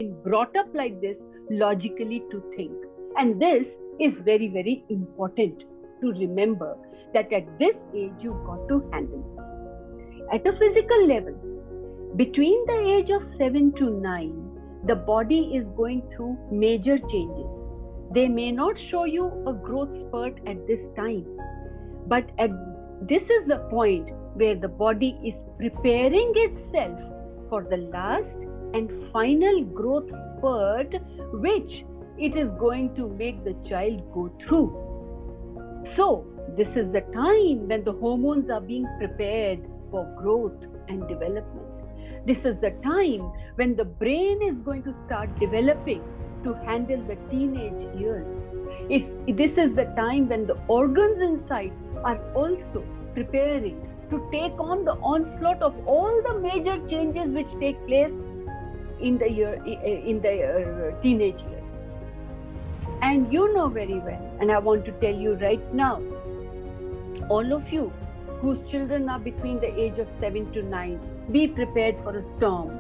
brought up like this logically to think. And this is very, very important to remember that at this age you've got to handle this. At a physical level, between the age of 7 to 9, the body is going through major changes. They may not show you a growth spurt at this time, but this is the point where the body is preparing itself for the last and final growth spurt which it is going to make the child go through. So, this is the time when the hormones are being prepared for growth and development. This is the time when the brain is going to start developing to handle the teenage years. This is the time when the organs inside are also preparing to take on the onslaught of all the major changes which take place in the teenage years. And you know very well, and I want to tell you right now, all of you whose children are between the age of 7 to 9, be prepared for a storm.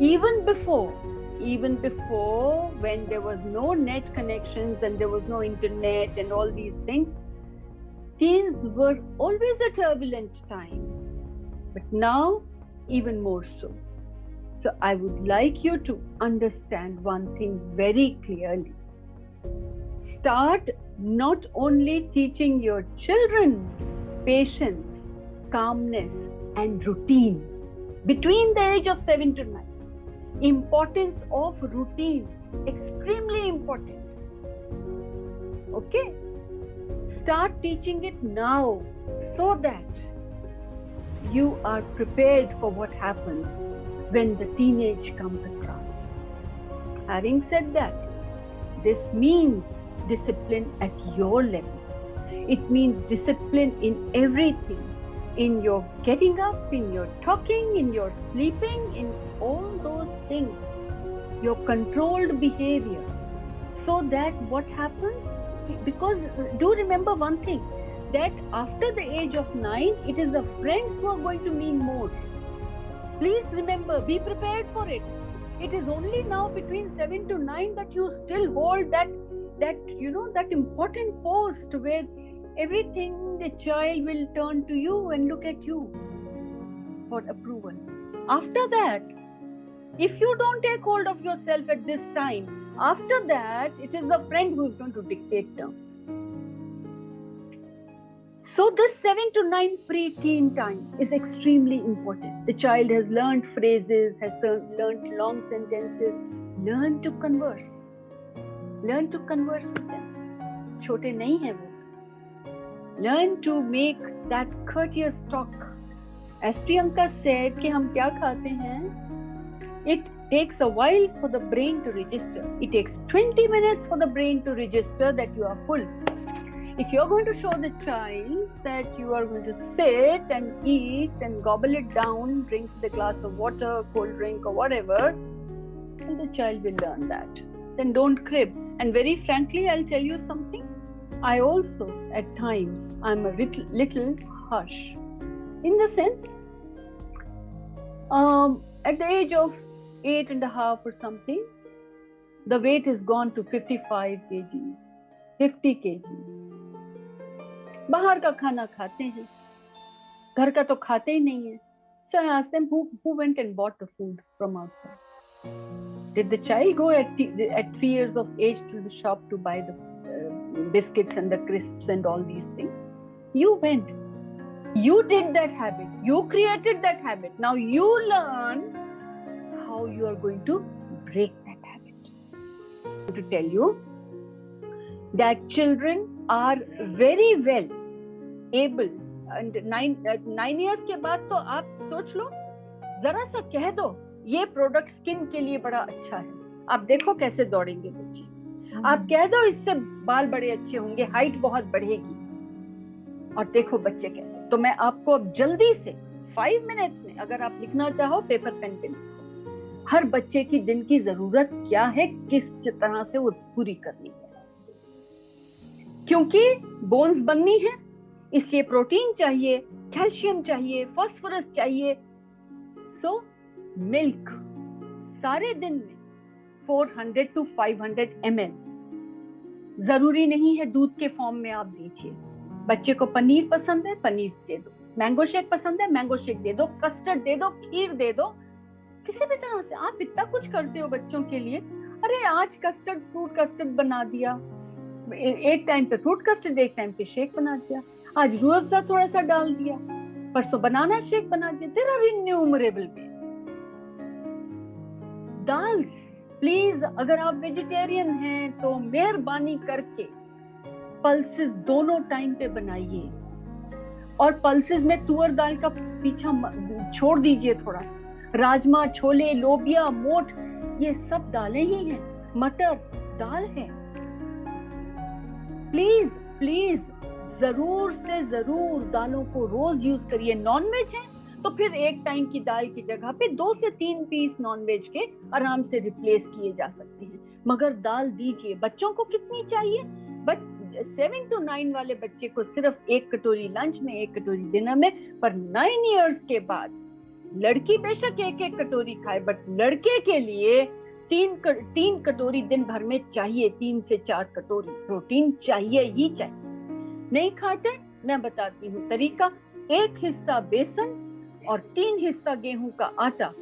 Even before, when there was no net connections and there was no internet and all these things, teens were always a turbulent time. But now, even more so. So I would like you to understand one thing very clearly. Start not only teaching your children patience, calmness, and routine between the age of 7 to 9. Importance of routine, extremely important. Okay? Start teaching it now so that you are prepared for what happens when the teenage comes across. Having said that, this means discipline at your level. It means discipline in everything. In your getting up, in your talking, in your sleeping, in all those things. Your controlled behavior. So that what happens? Because do remember one thing, that after the age of 9, it is the friends who are going to mean more. Please remember, be prepared for it. It is only now between 7 to 9 that you still hold that important post where everything the child will turn to you and look at you for approval. After that, if you don't take hold of yourself at this time, after that, it is the friend who is going to dictate terms. So this 7 to 9 pre-teen time is extremely important. The child has learned phrases, has learned long sentences. Learn to converse. Learn to converse with them. छोटे नहीं हैं वो. Learn to make that courteous talk. As Priyanka said कि हम क्या खाते हैं? It takes a while for the brain to register. It takes 20 minutes for the brain to register that you are full. If you're going to show the child that you are going to sit and eat and gobble it down, drink the glass of water, cold drink or whatever, then the child will learn that. Then don't crib. And very frankly, I'll tell you something. I also, at times, I'm a little harsh. In the sense, at the age of 8.5 or something, the weight has gone to 55 kg, 50 kg. बाहर का खाना खाते हैं, घर का तो खाते ही नहीं है. So I asked them who went and bought the food from outside. Did the child go at 3 years of age to the shop to buy the biscuits and the crisps and all these things? You went. You did that habit. You created that habit. Now you learn how you are going to break that habit. I want to tell you that children are very well able, and 9 years के बाद तो आप सोच लो, जरा सा कह दो ये प्रोडक्ट स्किन के लिए बड़ा अच्छा है, आप देखो कैसे दौड़ेंगे बच्चे. आप कह दो इससे बाल बड़े अच्छे होंगे, हाइट बहुत बढ़ेगी, और देखो बच्चे कैसे. तो मैं आपको अब जल्दी से 5 मिनट्स में, अगर आप लिखना चाहो पेपर पेन पे लिखो, हर बच्चे की दिन की जरूरत क्या है, किस तरह से वो पूरी करनी है. क्योंकि बोन्स बननी है, इसलिए प्रोटीन चाहिए, कैल्शियम चाहिए, फास्फोरस चाहिए. सो मिल्क सारे दिन में 400 to 500 ml। जरूरी नहीं है दूध के फॉर्म में आप दीजिए। बच्चे को पनीर पसंद है, पनीर दे दो। मैंगो शेक पसंद है, मैंगो शेक दे दो। कस्टर्ड दे दो, खीर दे दो, किसी भी तरह से। आप इतना कुछ करते हो बच्चों के लिए। अरे आज कस्टर्ड, फ्रूट कस्टर्ड बना दिया, एक टाइम पे फ्रूट कस्टर्ड, एक टाइम पे शेक बना दिया। आज रूह अफ़ज़ा थोड़ा सा डाल दिया, परसों बनाना शेक बना दिया। There are innumerable ways. Dals, please अगर आप वेजिटेरियन हैं तो मेहरबानी करके पल्सेस दोनों टाइम पे बनाइए। और पल्सेस में तुअर दाल का पीछा छोड़ दीजिए थोड़ा सा। राजमा, छोले, लोबिया, मोठ, ये सब दालें ही हैं। मटर दाल है। प्लीज प्लीज जरूर से जरूर दालों को रोज यूज करिए। नॉनवेज है तो फिर एक टाइम की दाल की जगह पे 2 से 3 पीस नॉनवेज के आराम से रिप्लेस किए जा सकते हैं, मगर दाल दीजिए। बच्चों को कितनी चाहिए? 7 to 9 वाले बच्चे को सिर्फ 1 कटोरी लंच में, 1 कटोरी डिनर में। पर 9 इयर्स के बाद लड़की बेशक 1-1 कटोरी खाए, बट लड़के के लिए 3 कटोरी दिन भर में चाहिए। 3 से 4 कटोरी प्रोटीन चाहिए ही चाहिए। नहीं खाते, मैं बताती हूँ तरीका। 1 हिस्सा बेसन और 3 हिस्सा गेहूं का आटा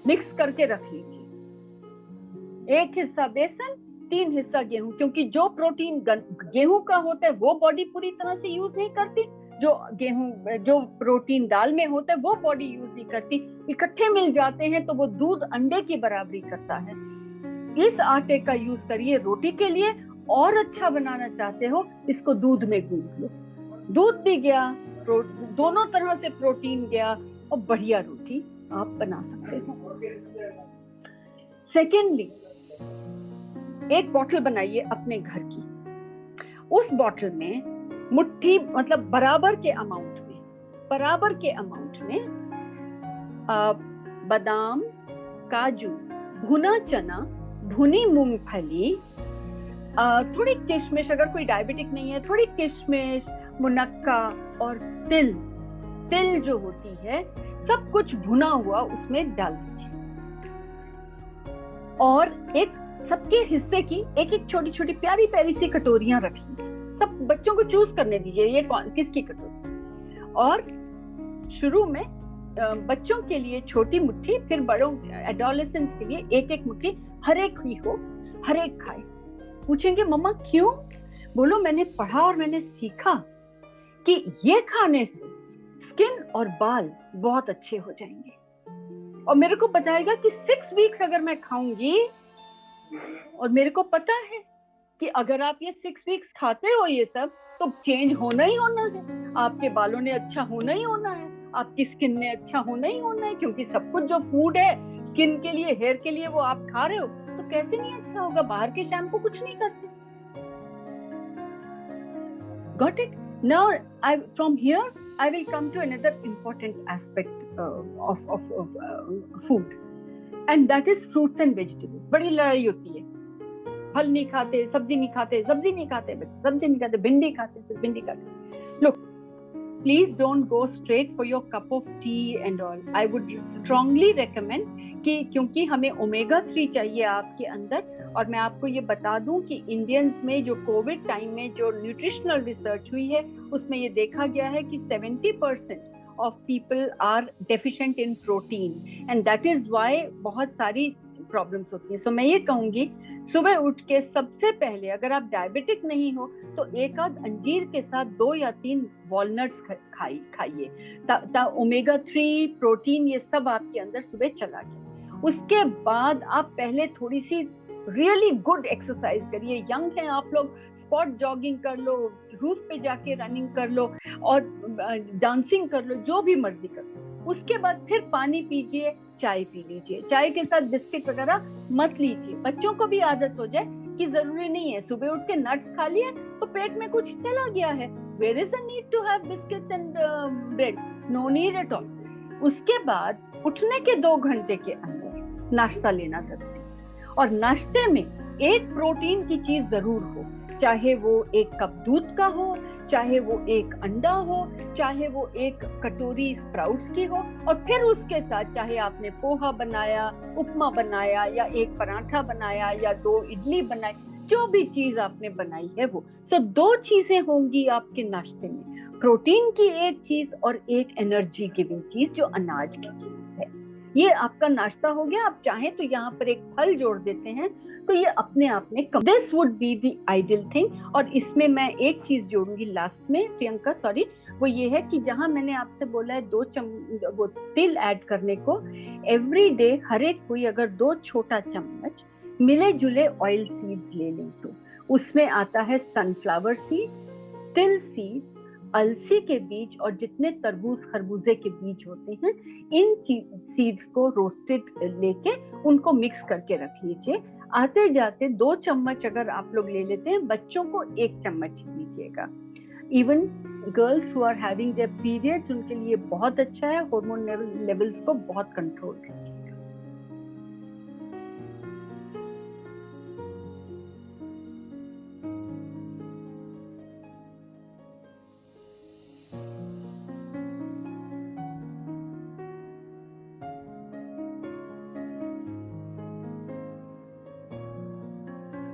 मिक्स करके रख लीजिए। 1 हिस्सा बेसन, 3 हिस्सा गेहूं, क्योंकि जो प्रोटीन गेहूं का होता है वो बॉडी पूरी तरह से यूज नहीं करती। जो प्रोटीन दाल में होता है वो बॉडी यूज नहीं करती। इकट्ठे मिल जाते हैं तो वो दूध अंडे की बराबरी करता है। इस आटे का यूज करिए रोटी के लिए। और अच्छा बनाना चाहते हो, इसको दूध में गूंथ लो। दूध भी गया, दोनों तरह से प्रोटीन गया, और बढ़िया रोटी आप बना सकते हो। सेकेंडली, एक बॉटल बनाइए अपने घर की। उस बॉटल में मुट्ठी, मतलब बराबर के अमाउंट में बादाम, काजू, भुना चना, भुनी मूंगफली, थोड़ी किशमिश, अगर कोई डायबिटिक नहीं है, थोड़ी किशमिश, मुनक्का और तिल जो होती है, सब कुछ भुना हुआ उसमें डाल दीजिए। और एक सबके हिस्से की एक छोटी छोटी प्यारी प्यारी सी कटोरियां रखिए। सब बच्चों को चूज करने दीजिए ये किसकी कटोरी। और शुरू में बच्चों के लिए छोटी मुट्ठी, फिर बड़ों एडोलेसेंट्स के लिए 1-1 मुट्ठी, हर एक ही हो, हर एक खाए। पूछेंगे मम्मा क्यों? बोलो मैंने पढ़ा और मैंने सीखा कि ये खाने से स्किन और बाल बहुत अच्छे हो जाएंगे। और मेरे को बताएगा कि 6 वीक्स अगर मैं खाऊंगी, और मेरे को पता है कि अगर आप ये 6 वीक्स खाते हो ये सब, तो चेंज होना ही होना है। आपके बालों ने अच्छा होना ही होना है, आपकी स्किन ने अच्छा होना ही होना है, क्योंकि सब कुछ जो फूड है स्किन के लिए, हेयर के लिए, वो आप खा रहे हो, तो कैसे नहीं अच्छा होगा? बाहर के शैम्पू कुछ नहीं करते। Got it? Now, from here, I will come to another important aspect of food, and that is fruits and vegetables. बड़ी लड़ाई होती है, फल नहीं खाते, सब्जी नहीं खाते, सब्जी नहीं खाते, सब्जी नहीं खाते, भिंडी खाते, सिर्फ भिंडी खाते। Look, please don't go straight for your cup of tea and all. I would strongly recommend कि क्योंकि हमें ओमेगा 3 चाहिए आपके अंदर। और मैं आपको ये बता दूं कि इंडियंस में जो कोविड टाइम में जो न्यूट्रिशनल रिसर्च हुई है, उसमें ये देखा गया है कि 70% of people are deficient in protein, and that is why बहुत सारी प्रॉब्लम्स होती हैं। सो मैं ये कहूंगी, सुबह उठ के सबसे पहले अगर आप डायबिटिक नहीं हो तो 1 आध अंजीर के साथ 2 या 3 वॉलनट्स खाइए। ओमेगा 3 प्रोटीन ये सब आपके अंदर सुबह चला गया। उसके बाद आप पहले थोड़ी सी रियली गुड एक्सरसाइज करिए। यंग हैं आप लोग, स्पॉट जॉगिंग कर लो, रूफ पे जाके रनिंग कर लो, और डांसिंग कर लो, जो भी मर्जी कर लो। उसके बाद फिर पानी पीजिए, चाय पी लीजिए। चाय के साथ बिस्किट वगैरह मत लीजिए। बच्चों को भी आदत हो जाए कि जरूरी नहीं है सुबह उठ के नट्स खा लिए तो पेट में कुछ चला गया है। Where is the need to have biscuits and bread? No need at all. उसके बाद उठने के 2 घंटे के अंदर नाश्ता लेना सकते हैं, और नाश्ते में एक प्रोटीन की चीज जरूर हो, चाहे वो 1 कप दूध का हो, चाहे वो एक अंडा हो, चाहे वो एक कटोरी स्प्राउट्स की हो, और फिर उसके साथ चाहे आपने पोहा बनाया, उपमा बनाया, या एक पराठा बनाया, या 2 इडली बनाई, जो भी चीज आपने बनाई है वो सब 2 चीजें होंगी आपके नाश्ते में, प्रोटीन की एक चीज और एक एनर्जी गिविंग चीज जो अनाज की चीज है। ये आपका नाश्ता हो गया। आप चाहें तो यहाँ पर एक फल जोड़ देते हैं, तो ये अपने आप में this would be the ideal thing. और इसमें मैं एक चीज जोड़ूंगी लास्ट में, प्रियंका सॉरी, वो ये है कि जहां मैंने आपसे बोला है 2 वो तिल ऐड करने को, एवरी डे हर एक कोई अगर 2 छोटा चम्मच मिले जुले ऑयल सीड्स ले लें तो उसमें आता है सनफ्लावर सीड्स, तिल सीड्स, अलसी के बीज, और जितने तरबूज खरबूजे के बीज होते हैं, इन सीड्स को रोस्टेड लेके उनको मिक्स करके रख लीजिए। आते जाते 2 चम्मच अगर आप लोग ले लेते हैं, बच्चों को 1 चम्मच दीजिएगा। Even girls who are having their periods, उनके लिए बहुत अच्छा है, हार्मोन लेवल्स को बहुत कंट्रोल करेगा।